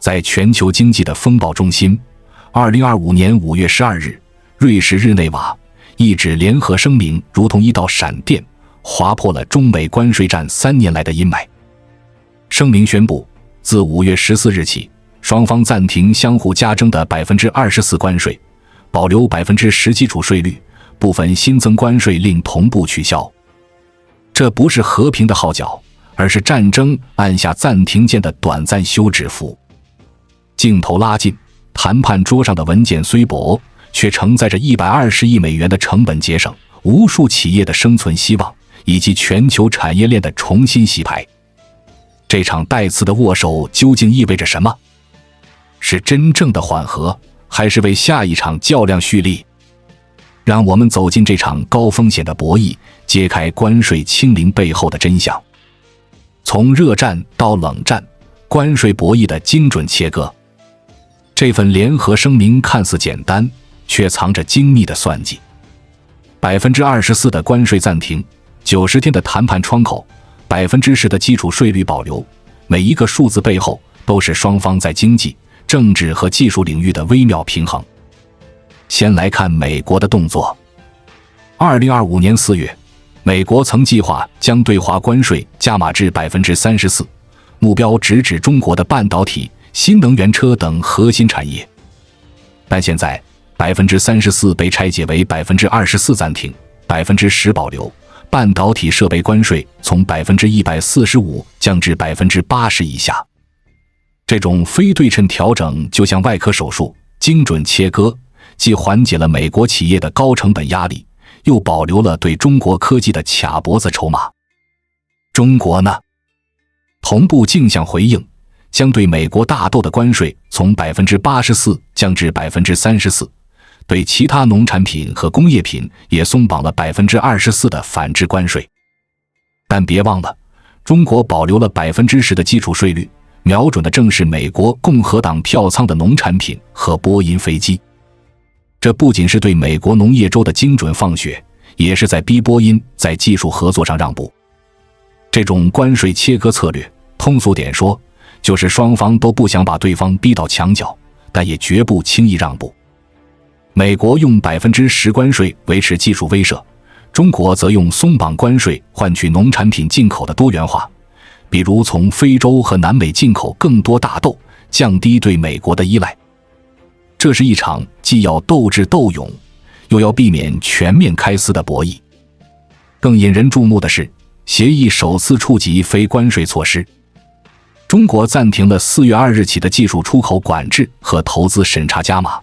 在全球经济的风暴中心，2025年5月12日，瑞士日内瓦一纸联合声明如同一道闪电，划破了中美关税战3年来的阴霾。声明宣布，自5月14日起，双方暂停相互加征的 24% 关税，保留 10% 基础税率，部分新增关税令同步取消。这不是和平的号角，而是战争按下暂停键的短暂休止符。镜头拉近，谈判桌上的文件虽薄，却承载着120亿美元的成本节省、无数企业的生存希望，以及全球产业链的重新洗牌。这场带刺的握手究竟意味着什么？是真正的缓和，还是为下一场较量蓄力？让我们走进这场高风险的博弈，揭开关税清零背后的真相。从热战到冷战，关税博弈的精准切割。这份联合声明看似简单，却藏着精密的算计。24% 的关税暂停，90天的谈判窗口，10%的基础税率保留，每一个数字背后都是双方在经济、政治和技术领域的微妙平衡。先来看美国的动作。2025年4月，美国曾计划将对华关税加码至 34%， 目标直指中国的半导体、新能源车等核心产业。但现在 34% 被拆解为 24% 暂停， 10% 保留，半导体设备关税从 145% 降至 80% 以下。这种非对称调整就像外科手术，精准切割，既缓解了美国企业的高成本压力，又保留了对中国科技的卡脖子筹码。中国呢？同步径向回应，将对美国大豆的关税从 84% 降至 34%， 对其他农产品和工业品也松绑了 24% 的反制关税。但别忘了，中国保留了 10% 的基础税率，瞄准的正是美国共和党票仓的农产品和波音飞机。这不仅是对美国农业州的精准放血，也是在逼波音在技术合作上让步。这种关税切割策略，通俗点说，就是双方都不想把对方逼到墙角，但也绝不轻易让步。美国用 10% 关税维持技术威慑，中国则用松绑关税换取农产品进口的多元化，比如从非洲和南美进口更多大豆，降低对美国的依赖。这是一场既要斗智斗勇，又要避免全面开撕的博弈。更引人注目的是，协议首次触及非关税措施。中国暂停了4月2日起的技术出口管制和投资审查加码，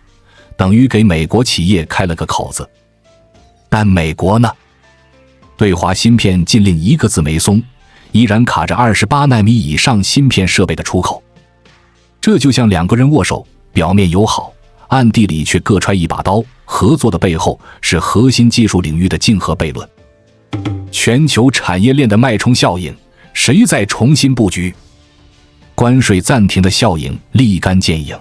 等于给美国企业开了个口子。但美国呢？对华芯片禁令一个字没松，依然卡着28奈米以上芯片设备的出口。这就像两个人握手，表面友好，暗地里却各揣一把刀，合作的背后是核心技术领域的竞合悖论。全球产业链的脉冲效应，谁在重新布局？关税暂停的效应立竿见影。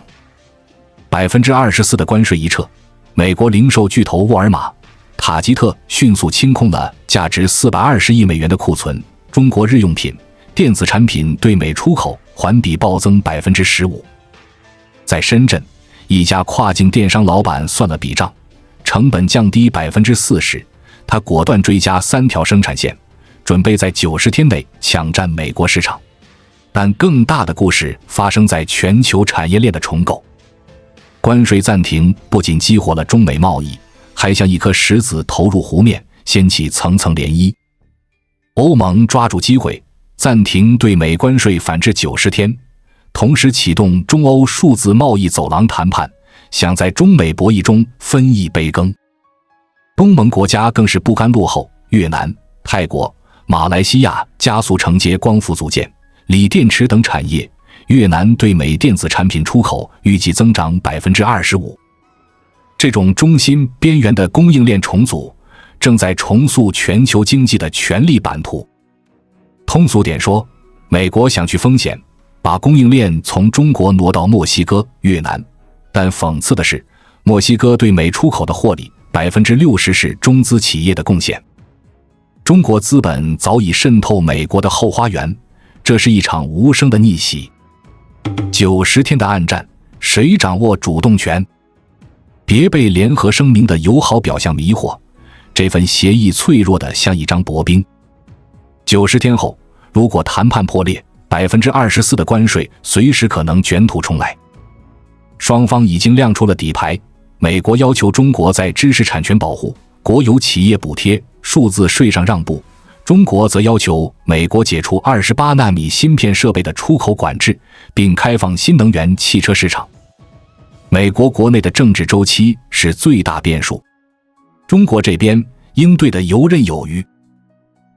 24% 的关税一撤，美国零售巨头沃尔玛、塔吉特迅速清空了价值420亿美元的库存，中国日用品、电子产品对美出口环比暴增 15%。在深圳，一家跨境电商老板算了笔账，成本降低 40%， 他果断追加3条生产线，准备在90天内抢占美国市场。但更大的故事发生在全球产业链的重构。关税暂停不仅激活了中美贸易，还像一颗石子投入湖面，掀起层层涟漪。欧盟抓住机会，暂停对美关税反制90天，同时启动中欧数字贸易走廊谈判，想在中美博弈中分一杯羹。东盟国家更是不甘落后，越南、泰国、马来西亚加速承接光伏组件、锂电池等产业，越南对美电子产品出口预计增长 25%。 这种中心边缘的供应链重组，正在重塑全球经济的权力版图。通俗点说，美国想去风险，把供应链从中国挪到墨西哥、越南，但讽刺的是，墨西哥对美出口的获利 60% 是中资企业的贡献。中国资本早已渗透美国的后花园，这是一场无声的逆袭。90天的暗战，谁掌握主动权？别被联合声明的友好表象迷惑，这份协议脆弱得像一张薄冰。90天后，如果谈判破裂，24%的关税随时可能卷土重来。双方已经亮出了底牌，美国要求中国在知识产权保护、国有企业补贴、数字税上让步，中国则要求美国解除28纳米芯片设备的出口管制，并开放新能源汽车市场。美国国内的政治周期是最大变数，中国这边应对的游刃有余。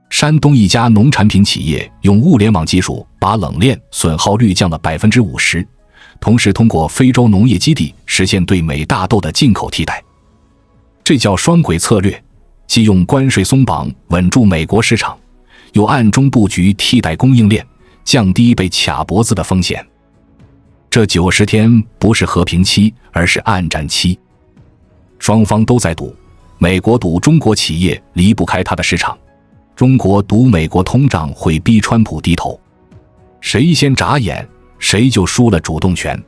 山东一家农产品企业用物联网技术把冷链损耗率降了50%，同时通过非洲农业基地实现对美大豆的进口替代。这叫双轨策略，既用关税松绑稳住美国市场，又暗中布局替代供应链，降低被卡脖子的风险。这90天不是和平期，而是暗战期。双方都在赌，美国赌中国企业离不开它的市场，中国赌美国通胀会逼川普低头。谁先眨眼，谁就输了主动权。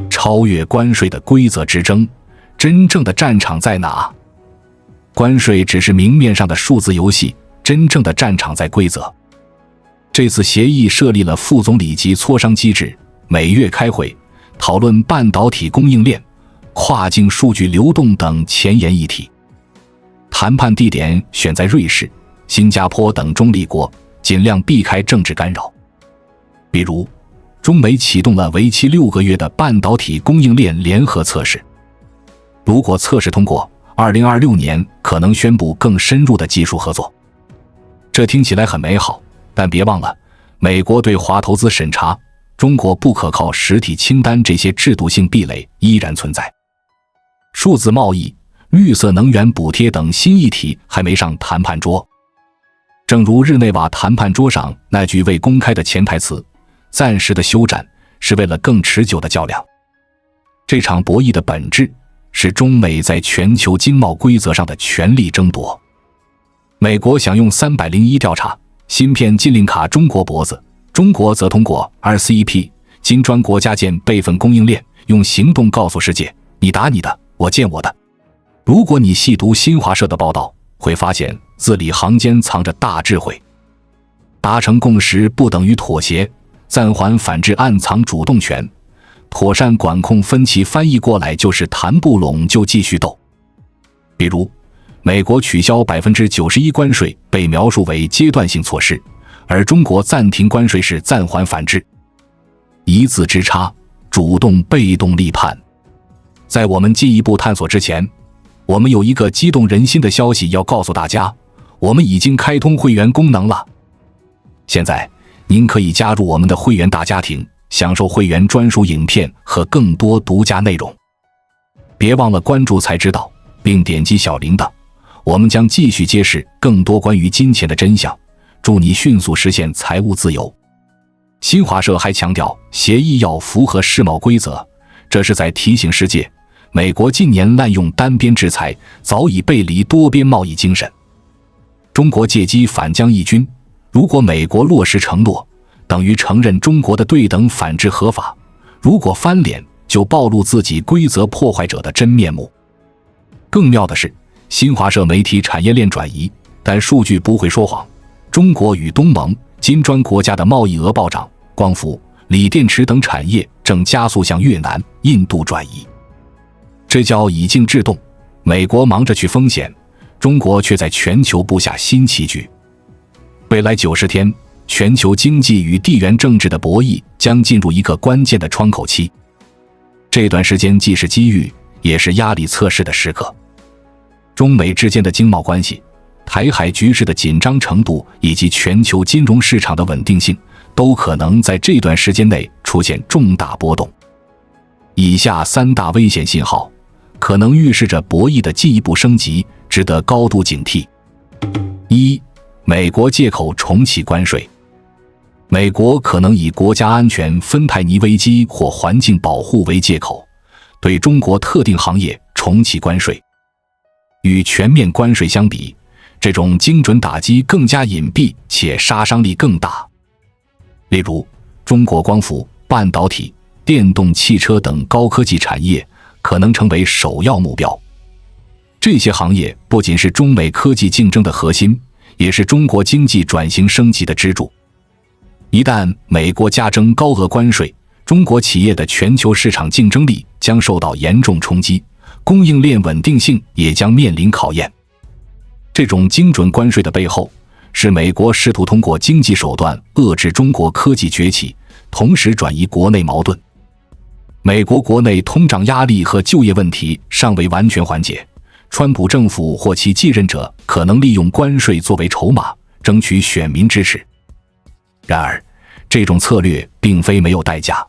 超越关税的规则之争，真正的战场在哪？关税只是明面上的数字游戏，真正的战场在规则。这次协议设立了副总理级磋商机制，每月开会讨论半导体供应链、跨境数据流动等前沿议题。谈判地点选在瑞士、新加坡等中立国，尽量避开政治干扰。比如，中美启动了为期6个月的半导体供应链联合测试。如果测试通过，2026年可能宣布更深入的技术合作。这听起来很美好，但别忘了，美国对华投资审查、中国不可靠实体清单这些制度性壁垒依然存在。数字贸易、绿色能源补贴等新议题还没上谈判桌。正如日内瓦谈判桌上那句未公开的潜台词，暂时的休战是为了更持久的较量。这场博弈的本质是中美在全球经贸规则上的权力争夺。美国想用301调查芯片禁令卡中国脖子，中国则通过 RCEP 金砖国家间备份供应链，用行动告诉世界，你打你的，我见我的。如果你细读新华社的报道，会发现字里行间藏着大智慧。达成共识不等于妥协，暂缓反制暗藏主动权，妥善管控分歧翻译过来就是谈不拢就继续斗。比如，美国取消91%关税被描述为阶段性措施，而中国暂停关税是暂缓反制。一字之差，主动被动立判。在我们进一步探索之前，我们有一个激动人心的消息要告诉大家，我们已经开通会员功能了。现在您可以加入我们的会员大家庭，享受会员专属影片和更多独家内容。别忘了关注才知道，并点击小铃铛，我们将继续揭示更多关于金钱的真相，助你迅速实现财务自由。新华社还强调，协议要符合世贸规则，这是在提醒世界，美国近年滥用单边制裁，早已背离多边贸易精神。中国借机反将一军，如果美国落实承诺，等于承认中国的对等反制合法；如果翻脸，就暴露自己规则破坏者的真面目。更妙的是，新华社媒体产业链转移，但数据不会说谎。中国与东盟、金砖国家的贸易额暴涨，光伏、锂电池等产业正加速向越南、印度转移。这叫以静制动，美国忙着去风险，中国却在全球布下新棋局。未来90天，全球经济与地缘政治的博弈将进入一个关键的窗口期。这段时间既是机遇，也是压力测试的时刻。中美之间的经贸关系、台海局势的紧张程度以及全球金融市场的稳定性，都可能在这段时间内出现重大波动。以下3大危险信号可能预示着博弈的进一步升级，值得高度警惕。1. 美国借口重启关税。美国可能以国家安全、芬太尼危机或环境保护为借口，对中国特定行业重启关税。与全面关税相比，这种精准打击更加隐蔽且杀伤力更大。例如，中国光伏、半导体、电动汽车等高科技产业可能成为首要目标。这些行业不仅是中美科技竞争的核心，也是中国经济转型升级的支柱。一旦美国加征高额关税，中国企业的全球市场竞争力将受到严重冲击，供应链稳定性也将面临考验。这种精准关税的背后，是美国试图通过经济手段遏制中国科技崛起，同时转移国内矛盾。美国国内通胀压力和就业问题尚未完全缓解，川普政府或其继任者可能利用关税作为筹码，争取选民支持。然而，这种策略并非没有代价。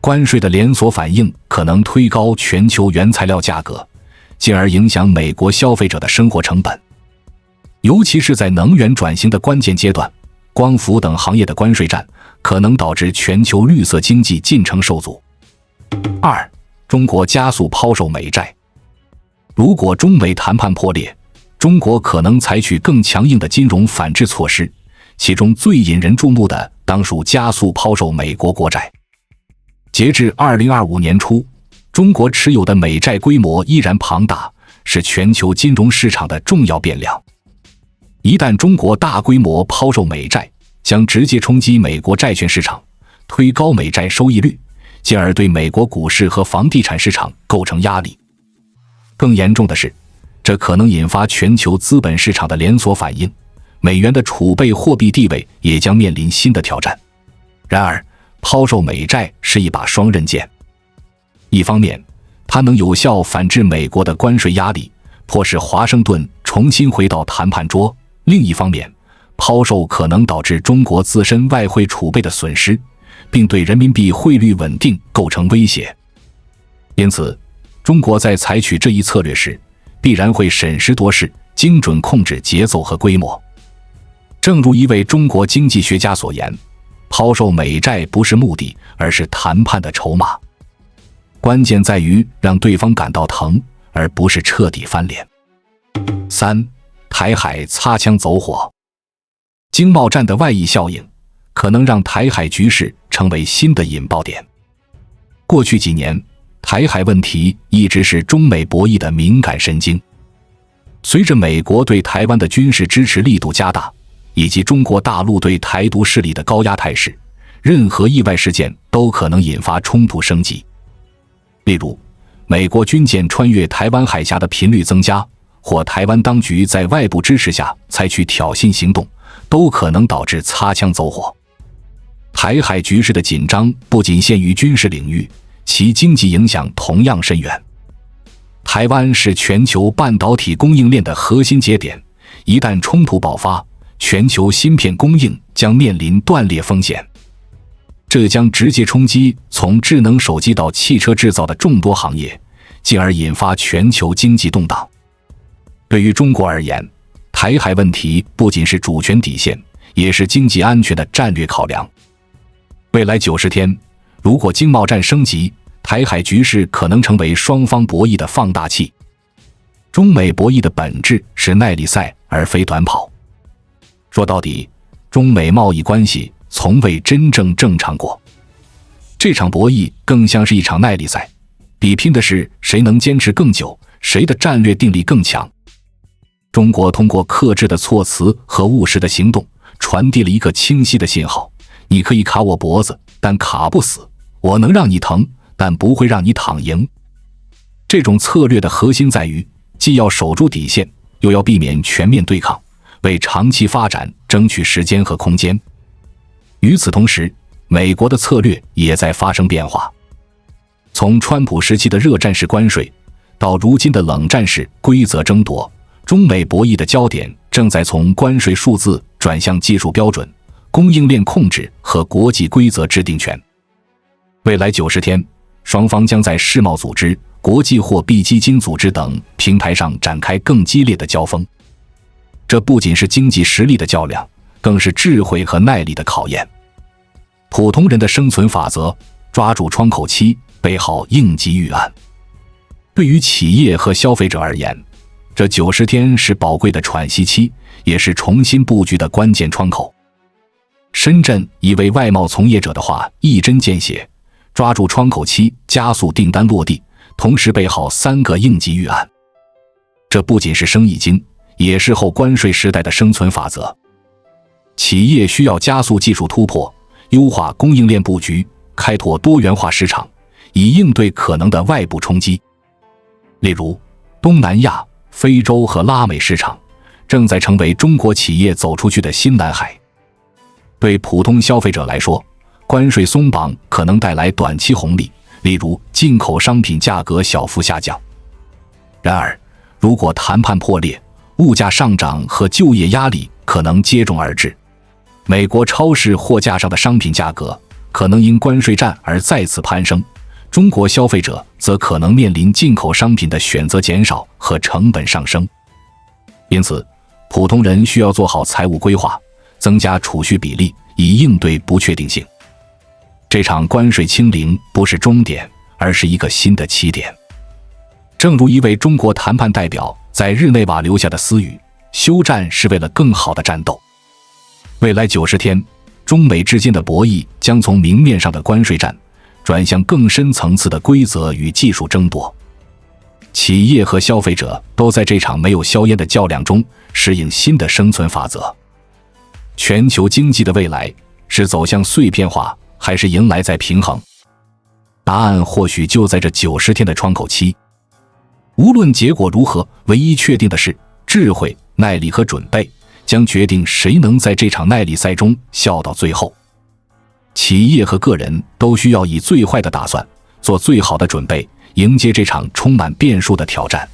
关税的连锁反应可能推高全球原材料价格，进而影响美国消费者的生活成本。尤其是在能源转型的关键阶段，光伏等行业的关税战可能导致全球绿色经济进程受阻。二、中国加速抛售美债。如果中美谈判破裂，中国可能采取更强硬的金融反制措施，其中最引人注目的当属加速抛售美国国债。截至2025年初，中国持有的美债规模依然庞大，是全球金融市场的重要变量。一旦中国大规模抛售美债，将直接冲击美国债券市场，推高美债收益率，进而对美国股市和房地产市场构成压力。更严重的是，这可能引发全球资本市场的连锁反应，美元的储备货币地位也将面临新的挑战。然而，抛售美债是一把双刃剑。一方面，它能有效反制美国的关税压力，迫使华盛顿重新回到谈判桌；另一方面，抛售可能导致中国自身外汇储备的损失，并对人民币汇率稳定构成威胁。因此，中国在采取这一策略时，必然会审时度势，精准控制节奏和规模。正如一位中国经济学家所言，抛售美债不是目的，而是谈判的筹码。关键在于让对方感到疼，而不是彻底翻脸。三、台海擦枪走火。经贸战的外溢效应可能让台海局势成为新的引爆点。过去几年，台海问题一直是中美博弈的敏感神经。随着美国对台湾的军事支持力度加大，以及中国大陆对台独势力的高压态势，任何意外事件都可能引发冲突升级。例如，美国军舰穿越台湾海峡的频率增加，或台湾当局在外部支持下采取挑衅行动，都可能导致擦枪走火。台海局势的紧张不仅限于军事领域，其经济影响同样深远。台湾是全球半导体供应链的核心节点，一旦冲突爆发，全球芯片供应将面临断裂风险。这将直接冲击从智能手机到汽车制造的众多行业，进而引发全球经济动荡。对于中国而言，台海问题不仅是主权底线，也是经济安全的战略考量。未来90天，如果经贸战升级，台海局势可能成为双方博弈的放大器。中美博弈的本质是耐力赛，而非短跑。说到底，中美贸易关系从未真正正常过。这场博弈更像是一场耐力赛，比拼的是谁能坚持更久，谁的战略定力更强。中国通过克制的措辞和务实的行动，传递了一个清晰的信号：你可以卡我脖子，但卡不死；我能让你疼，但不会让你躺赢。这种策略的核心在于，既要守住底线，又要避免全面对抗，为长期发展争取时间和空间。与此同时，美国的策略也在发生变化。从川普时期的热战式关税，到如今的冷战式规则争夺，中美博弈的焦点正在从关税数字转向技术标准、供应链控制和国际规则制定权。未来90天，双方将在世贸组织、国际货币基金组织等平台上展开更激烈的交锋。这不仅是经济实力的较量，更是智慧和耐力的考验。普通人的生存法则，抓住窗口期，备好应急预案。对于企业和消费者而言，这90天是宝贵的喘息期，也是重新布局的关键窗口。深圳已为外贸从业者的话一针见血，抓住窗口期，加速订单落地，同时备好3个应急预案。这不仅是生意经，也是后关税时代的生存法则。企业需要加速技术突破，优化供应链布局，开拓多元化市场，以应对可能的外部冲击。例如，东南亚、非洲和拉美市场正在成为中国企业走出去的新蓝海。对普通消费者来说，关税松绑可能带来短期红利，例如进口商品价格小幅下降。然而，如果谈判破裂，物价上涨和就业压力可能接踵而至。美国超市货架上的商品价格可能因关税战而再次攀升，中国消费者则可能面临进口商品的选择减少和成本上升。因此，普通人需要做好财务规划，增加储蓄比例，以应对不确定性。这场关税清零不是终点，而是一个新的起点。正如一位中国谈判代表在日内瓦留下的私语，休战是为了更好的战斗。未来90天，中美之间的博弈将从明面上的关税战转向更深层次的规则与技术争夺。企业和消费者都在这场没有硝烟的较量中适应新的生存法则。全球经济的未来是走向碎片化，还是迎来再平衡？答案或许就在这90天的窗口期。无论结果如何，唯一确定的是，智慧、耐力和准备将决定谁能在这场耐力赛中笑到最后。企业和个人都需要以最坏的打算，做最好的准备，迎接这场充满变数的挑战。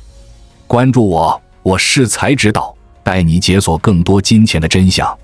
关注我，我是才知道，带你解锁更多金钱的真相。